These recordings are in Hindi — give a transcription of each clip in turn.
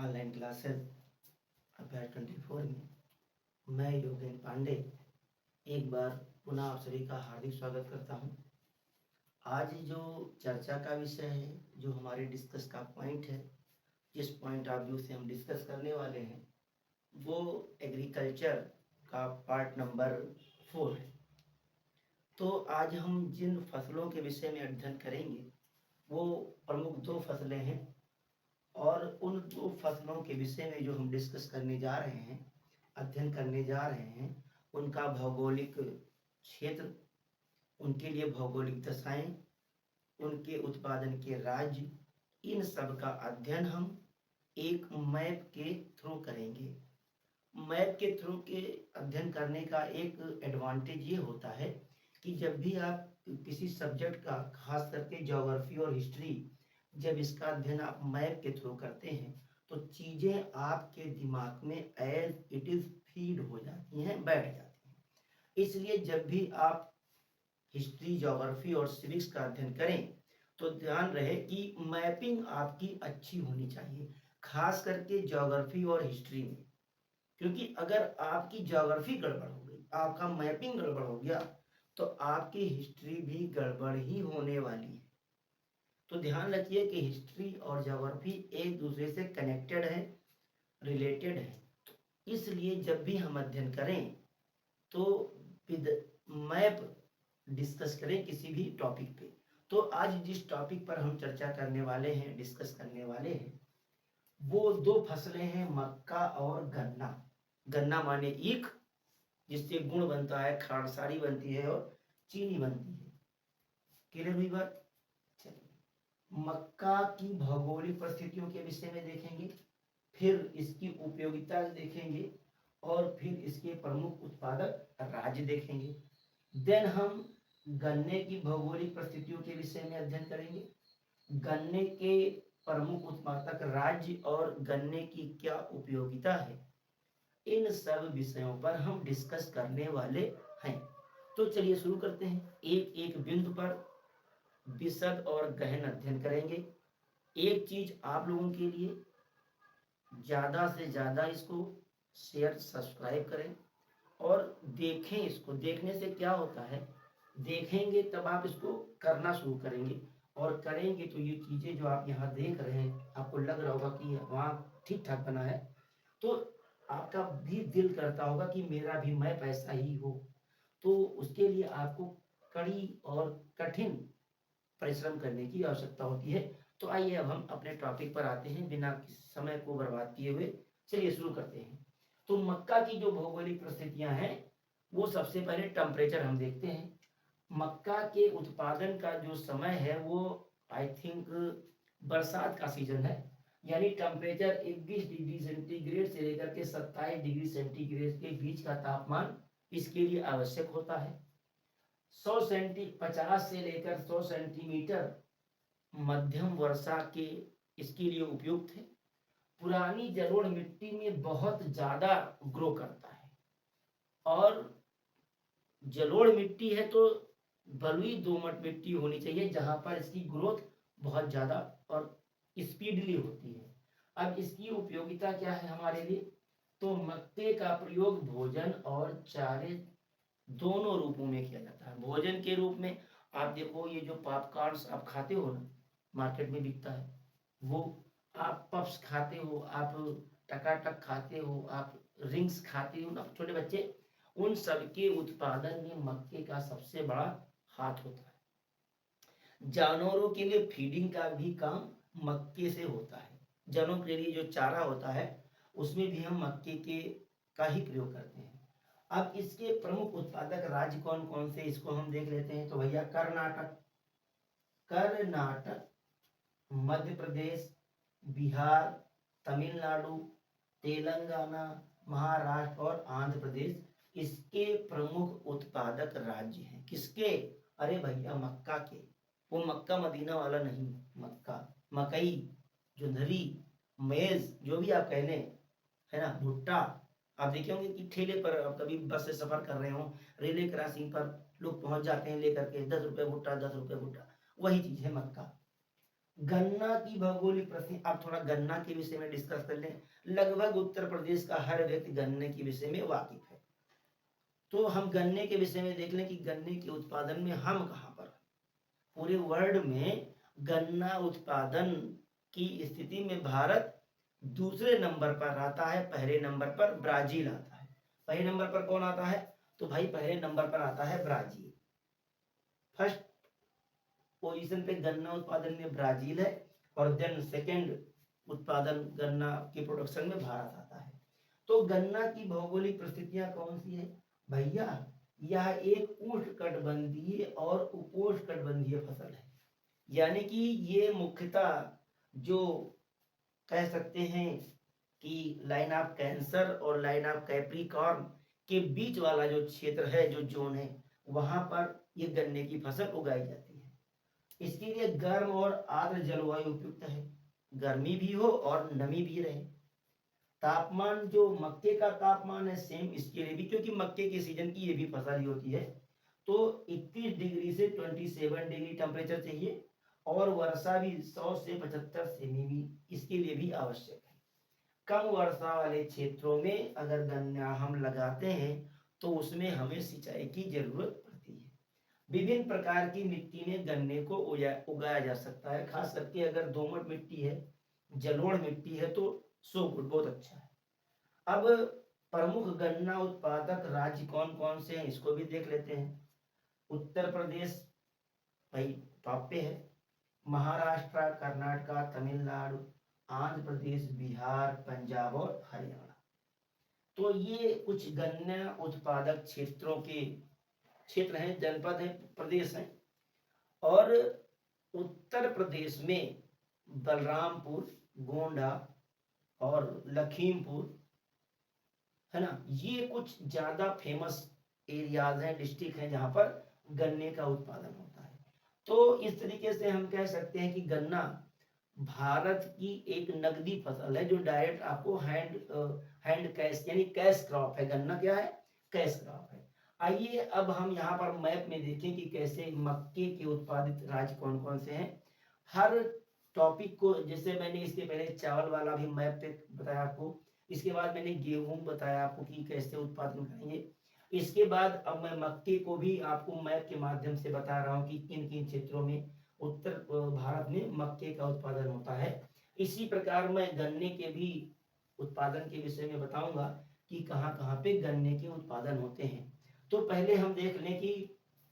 ऑनलाइन क्लासेस अभ्यास 24 में मैं योगेन पांडे एक बार पुनः आप सभी का हार्दिक स्वागत करता हूं। आज जो चर्चा का विषय है, जो हमारे डिस्कस का पॉइंट है, जिस पॉइंट ऑफ व्यू से हम डिस्कस करने वाले हैं, वो एग्रीकल्चर का पार्ट नंबर 4 है। तो आज हम जिन फसलों के विषय में अध्ययन करेंगे वो प्रमुख 2 फसलें हैं और उन 2 फसलों के विषय में जो हम डिस्कस करने जा रहे हैं, अध्ययन करने जा रहे हैं, उनका भौगोलिक क्षेत्र, उनके लिए भौगोलिक दशाएं, उनके उत्पादन के राज्य, इन सब का अध्ययन हम एक मैप के थ्रू करेंगे। मैप के थ्रू के अध्ययन करने का एक एडवांटेज ये होता है कि जब भी आप किसी सब्जेक्ट का, खास करके ज्योग्राफी और हिस्ट्री, जब इसका अध्ययन आप मैप के थ्रू करते हैं तो चीजें आपके दिमाग में एज इट इज फीड हो जाती हैं, बैठ जाती हैं। इसलिए जब भी आप हिस्ट्री, ज्योग्राफी और सिविक्स का अध्ययन करें तो ध्यान रहे कि मैपिंग आपकी अच्छी होनी चाहिए, खास करके ज्योग्राफी और हिस्ट्री में। क्योंकि अगर आपकी ज्योग्राफी गड़बड़ हो गई, आपका मैपिंग गड़बड़ हो गया, तो आपकी हिस्ट्री भी गड़बड़ ही होने वाली है। तो ध्यान रखिए कि हिस्ट्री और ज्योग्राफी एक दूसरे से कनेक्टेड है, रिलेटेड है। इसलिए जब भी हम अध्ययन करें तो विद मैप डिस्कस करें किसी भी टॉपिक पे। तो आज जिस टॉपिक पर हम चर्चा करने वाले हैं, डिस्कस करने वाले हैं, वो 2 फसलें हैं, मक्का और गन्ना। गन्ना माने ईख, जिससे गुड़ बनता है, खांडसारी बनती है और चीनी बनती है। क्लियर हुई बात? चलिए, मक्का की भौगोलिक परिस्थितियों के विषय में देखेंगे, फिर इसकी उपयोगिता देखेंगे और फिर इसके प्रमुख उत्पादक राज्य देखेंगे। देन हम गन्ने की भौगोलिक परिस्थितियों के विषय में अध्ययन करेंगे, गन्ने के प्रमुख उत्पादक राज्य और गन्ने की क्या उपयोगिता है। इन सब विषयों पर हम डिस्कस करने वाले हैं। तो चलिए शुरू करते हैं। एक एक बिंदु पर विशद और गहन अध्ययन करेंगे। एक चीज आप लोगों के लिए, ज्यादा से ज्यादा इसको शेयर, सब्सक्राइब करें और देखें। इसको देखने से क्या होता है, देखेंगे तब आप इसको करना शुरू करेंगे और करेंगे तो ये चीजें जो आप यहाँ देख रहे हैं, आपको लग रहा होगा कि वहाँ ठीक ठाक बना है, तो आपका भी दिल करता होगा कि मेरा भी मैप ऐसा ही हो। तो उसके लिए आपको कड़ी और कठिन परिश्रम करने की आवश्यकता होती है। तो आइए अब हम अपने टॉपिक पर आते हैं, बिना समय को बर्बाद किए हुए। चलिए शुरू करते हैं। तो मक्का की जो भौगोलिक परिस्थितियां हैं, वो सबसे पहले टेम्परेचर हम देखते हैं। मक्का के उत्पादन का जो समय है वो आई थिंक बरसात का सीजन है, यानी टेम्परेचर 21 डिग्री सेंटीग्रेड से लेकर के 27 डिग्री सेंटीग्रेड के बीच का तापमान इसके लिए आवश्यक होता है। 50 से लेकर 100 सेंटीमीटर मध्यम वर्षा के इसके लिए उपयुक्त है। पुरानी जलोढ़ मिट्टी में बहुत ज्यादा ग्रो करता है, और जलोढ़ मिट्टी है तो बलुई दोमट मिट्टी होनी चाहिए जहां पर इसकी ग्रोथ बहुत ज्यादा और स्पीडली होती है। अब इसकी उपयोगिता क्या है हमारे लिए, तो मक्के का प्रयोग भोजन और चारे दोनों रूपों में किया जाता है। भोजन के रूप में आप देखो, ये जो पॉपकॉर्न्स आप खाते हो ना, मार्केट में बिकता है, वो आप पफ्स खाते हो, आप टकाटक खाते हो, आप रिंग्स खाते हो ना, छोटे बच्चे, उन सब के उत्पादन में मक्के का सबसे बड़ा हाथ होता है। जानवरों के लिए फीडिंग का भी काम मक्के से होता है। जानवरों के लिए जो चारा होता है उसमें भी हम मक्के के का ही प्रयोग करते हैं। अब इसके प्रमुख उत्पादक राज्य कौन कौन से, इसको हम देख लेते हैं। तो भैया कर्नाटक, मध्य प्रदेश, बिहार, तमिलनाडु, तेलंगाना, महाराष्ट्र और आंध्र प्रदेश इसके प्रमुख उत्पादक राज्य हैं। किसके? अरे भैया मक्का के। वो मक्का मदीना वाला नहीं, मक्का, मकई, जोंधरी, मेज, जो भी आप कह लें, है ना, भुट्टा। आप देखे होंगे कि ठेले पर, आप कभी बस से सफर कर रहे हो, रेलवे क्रॉसिंग पर लोग पहुंच जाते हैं लेकर के 10 रुपए भुट्टा, 10 रुपए भुट्टा, वही चीज है मक्का। गन्ना की भौगोलिक प्रसिद्धि, अब थोड़ा गन्ना के विषय में डिस्कस कर लें। लगभग उत्तर प्रदेश का हर व्यक्ति गन्ने के विषय में वाकिफ है। तो हम गन्ने के विषय में देख लें कि गन्ने के उत्पादन में हम कहाँ पर, पूरे वर्ल्ड में गन्ना उत्पादन की स्थिति में भारत दूसरे नंबर पर आता है। पहले नंबर पर ब्राजील आता है। पहले नंबर पर कौन आता है? तो भाई पहले नंबर पर आता है ब्राजील। फर्स्ट पोजीशन पे गन्ना उत्पादन में ब्राजील है, और देन सेकंड उत्पादन गन्ना के प्रोडक्शन में भारत आता है। तो गन्ना की भौगोलिक परिस्थितियां कौन सी है भैया? यह एक उष्णकटिबंधीय और उपोष्णकटिबंधीय फसल है। यानी कि ये मुख्यतः जो कह सकते हैं कि लाइन ऑफ कैंसर और लाइन ऑफ कैप्रिकॉर्न के बीच वाला जो क्षेत्र है, जो जोन है, वहां पर ये गन्ने की फसल उगाई जाती है। इसके लिए गर्म और आर्द्र जलवायु उपयुक्त है, गर्मी भी हो और नमी भी रहे। तापमान जो मक्के का तापमान है सेम इसके लिए भी, क्योंकि मक्के के सीजन की ये भी फसल ही होती है। तो 21 डिग्री से 27 डिग्री टेम्परेचर चाहिए, और वर्षा भी 100 से 75 सेमी भी इसके लिए भी आवश्यक है। कम वर्षा वाले क्षेत्रों में अगर गन्ना हम लगाते हैं तो उसमें हमें सिंचाई की जरूरत पड़ती है। विभिन्न प्रकार की मिट्टी में गन्ने को उगाया जा सकता है, खास करके अगर दोमट मिट्टी है, जलोढ़ मिट्टी है तो सो गुड, बहुत अच्छा है। अब प्रमुख गन्ना उत्पादक राज्य कौन कौन से हैं इसको भी देख लेते हैं। उत्तर प्रदेश भाई टॉप पे है, महाराष्ट्र, कर्नाटक, तमिलनाडु, आंध्र प्रदेश, बिहार, पंजाब और हरियाणा। तो ये कुछ गन्ना उत्पादक क्षेत्रों के क्षेत्र हैं, जनपद हैं, प्रदेश हैं। और उत्तर प्रदेश में बलरामपुर, गोंडा और लखीमपुर, है ना, ये कुछ ज्यादा फेमस एरियाज हैं, डिस्ट्रिक्ट हैं, जहां पर गन्ने का उत्पादन होता है। तो इस तरीके से हम कह सकते हैं कि गन्ना भारत की एक नगदी फसल है, जो डायरेक्ट आपको हैंड कैश यानी कैश क्रॉप है। गन्ना क्या है? कैश क्रॉप है। आइए अब हम यहाँ पर मैप में देखें कि कैसे मक्के के उत्पादित राज्य कौन कौन से हैं। हर टॉपिक को, जैसे मैंने इसके पहले चावल वाला भी मैप पे बताया आपको, इसके बाद मैंने गेहूं बताया आपको कि कैसे उत्पादन करेंगे, इसके बाद अब मैं मक्के को भी आपको मैप के माध्यम से बता रहा हूँ कि किन किन क्षेत्रों में उत्तर भारत में मक्के का उत्पादन होता है। इसी प्रकार मैं गन्ने के भी उत्पादन के विषय में बताऊंगा कि कहाँ कहाँ पे गन्ने के उत्पादन होते हैं। तो पहले हम देख लें कि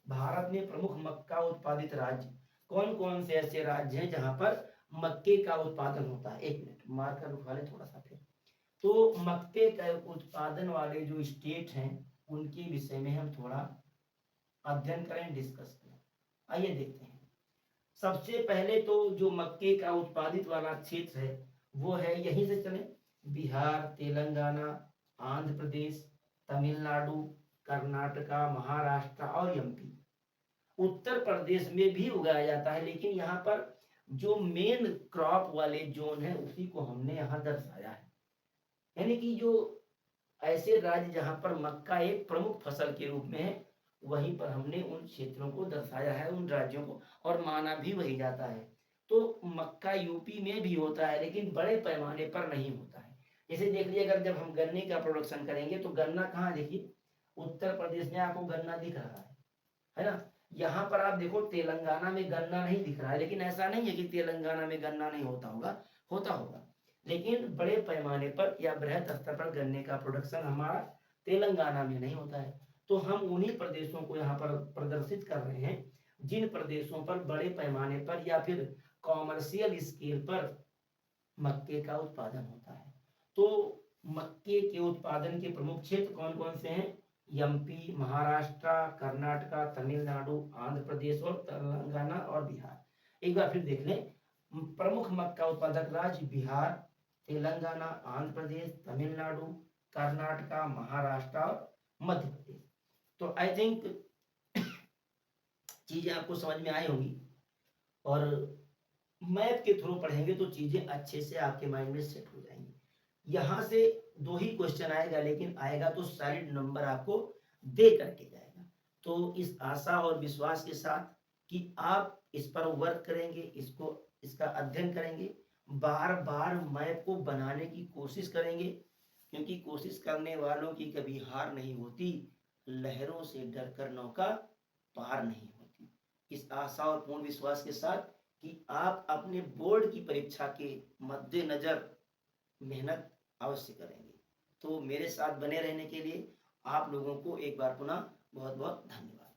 भारत में प्रमुख मक्का उत्पादित राज्य कौन कौन से ऐसे राज्य हैं जहां पर मक्के का उत्पादन होता है। एक मिनट मार्कर उठा ले थोड़ा सा फिर। तो मक्के का उत्पादन वाले जो स्टेट हैं उनके विषय में हम थोड़ा अध्ययन करें, डिस्कस करें। आइए देखते हैं। सबसे पहले तो जो मक्के का उत्पादित वाला क्षेत्र है वो है, यहीं से चले, बिहार, तेलंगाना, आंध्र प्रदेश, तमिलनाडु, कर्नाटका, महाराष्ट्र और एमपी। उत्तर प्रदेश में भी उगाया जाता है, लेकिन यहाँ पर जो मेन क्रॉप वाले जोन है उसी को हमने यहाँ दर्शाया है। यानी कि जो ऐसे राज्य जहां पर मक्का एक प्रमुख फसल के रूप में है, वहीं पर हमने उन क्षेत्रों को दर्शाया है, उन राज्यों को, और माना भी वही जाता है। तो मक्का यूपी में भी होता है, लेकिन बड़े पैमाने पर नहीं होता है। जैसे देख लीजिए, अगर जब हम गन्ने का प्रोडक्शन करेंगे तो गन्ना कहाँ, देखिए उत्तर प्रदेश में आपको गन्ना दिख रहा है ना। यहाँ पर आप देखो तेलंगाना में गन्ना नहीं दिख रहा है, लेकिन ऐसा नहीं है कि तेलंगाना में गन्ना नहीं होता होगा, होता होगा, लेकिन बड़े पैमाने पर या बृहद स्तर पर गन्ने का प्रोडक्शन हमारा तेलंगाना में नहीं होता है। तो हम उन्हीं प्रदेशों को यहाँ पर प्रदर्शित कर रहे हैं जिन प्रदेशों पर बड़े पैमाने पर या फिर कॉमर्शियल स्केल पर मक्के का उत्पादन होता है। तो मक्के के उत्पादन के प्रमुख क्षेत्र कौन कौन से हैं? एमपी, महाराष्ट्र, कर्नाटका, तमिलनाडु, आंध्र प्रदेश और तेलंगाना और बिहार। एक बार फिर देख लें, प्रमुख मक्का उत्पादक राज्य बिहार, तेलंगाना, आंध्र प्रदेश, तमिलनाडु, कर्नाटका, महाराष्ट्र और मध्य प्रदेश। तो आई थिंक चीजें आपको समझ में आई होंगी, और मैप के थ्रू पढ़ेंगे तो चीजें अच्छे से आपके माइंड में सेट हो जाएंगी। यहां से दो ही क्वेश्चन आएगा, लेकिन आएगा तो सॉलिड नंबर आपको दे करके जाएगा। तो इस आशा और विश्वास के साथ कि आप इस पर वर्क करेंगे, इसको इसका अध्ययन करेंगे, बार बार मैप को बनाने की कोशिश करेंगे, क्योंकि कोशिश करने वालों की कभी हार नहीं होती, लहरों से डरकर नौका पार नहीं होती। इस आशा और पूर्ण विश्वास के साथ कि आप अपने बोर्ड की परीक्षा के मद्देनजर मेहनत अवश्य करेंगे। तो मेरे साथ बने रहने के लिए आप लोगों को एक बार पुनः बहुत बहुत धन्यवाद।